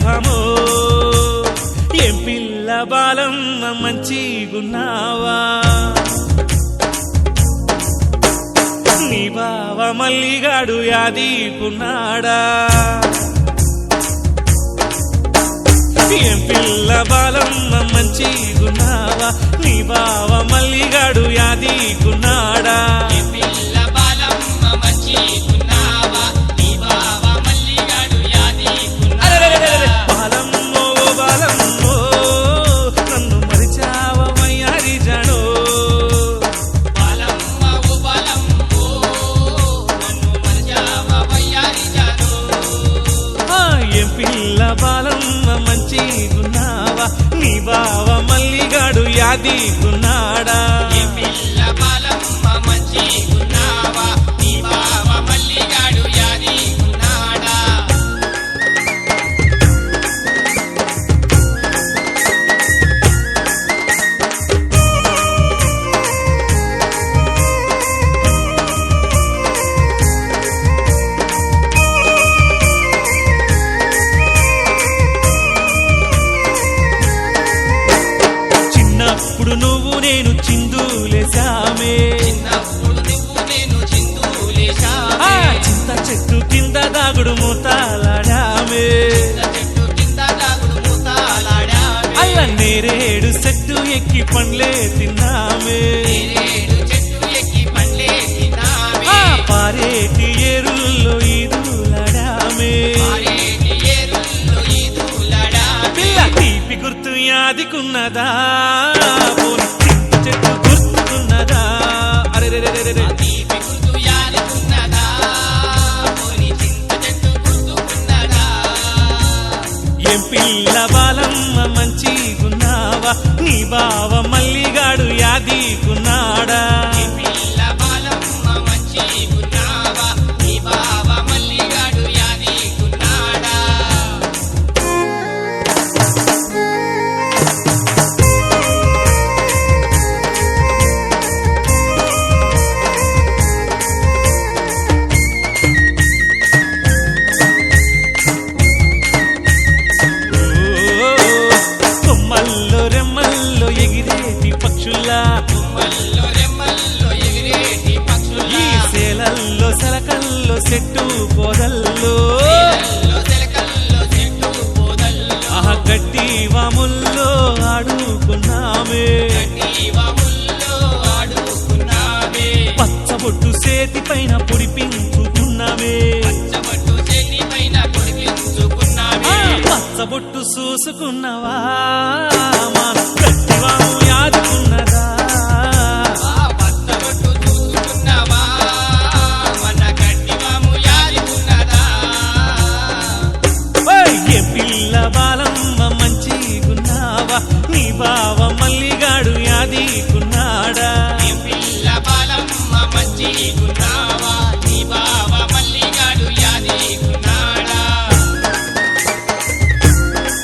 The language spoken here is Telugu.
శుభమో ఏం పిల్ల బాలమ్మ మంచిగున్నావా నీ బావ మల్లిగాడు యాదీకున్నాడా ఏం పిల్ల బాలమ్మ మంచిగున్నావా నీ బావ మల్లిగాడు యాదీకున్నాడా పిల్ల బాలమ్మ మంచిగున్నావా నీ బావ మల్లిగాడు యాదీకున్నాడా పిల్ల బాలమ్మ మంచిగున్నావా నీ బావ మల్లిగాడు యాదీకున్నాడా చిన్నప్పుడు నువ్వు నేను చిందులేశామే చింత చెట్టు కింద దాగుడు మూతాలాడామే అల్ల నేరేడు చెట్టు ఎక్కి పండ్లే తిన్నామే పారేటి ఏరుల్లో ఈదులాడామే పిల్ల తీపి గుర్తు యాదికున్నదా చెట్టు గుర్తుకున్నదా అరే ఏం పిల్ల బాలమ్మ మంచిగున్నావా నీ బావ మల్లిగాడు యాదీకున్నాడా పిల్ల బాలమ్మ మంచిగున్నావా నీ బావ మల్లిగాడు యాదీకున్నాడా కొమ్మల్లో రెమ్మల్లో ఎగిరేటి పక్షుల్లా ఈ సేలల్లో సెలకల్లో చెట్టు పొదల్లో ఆహా గట్టి వాముల్లో ఆడుకున్నామే పచ్చబొట్టు చేతి పైన పొడిపించుకున్నామే పచ్చబొట్టు చూసుకున్నవా మా గట్టివాము యాదుకున్నదా ఏం పిల్ల బాలమ్మ మంచిగున్నావా నీ బావ మల్లిగాడు యాదీకున్నాడా పిల్ల బాలమ్మ మంచిగున్నావా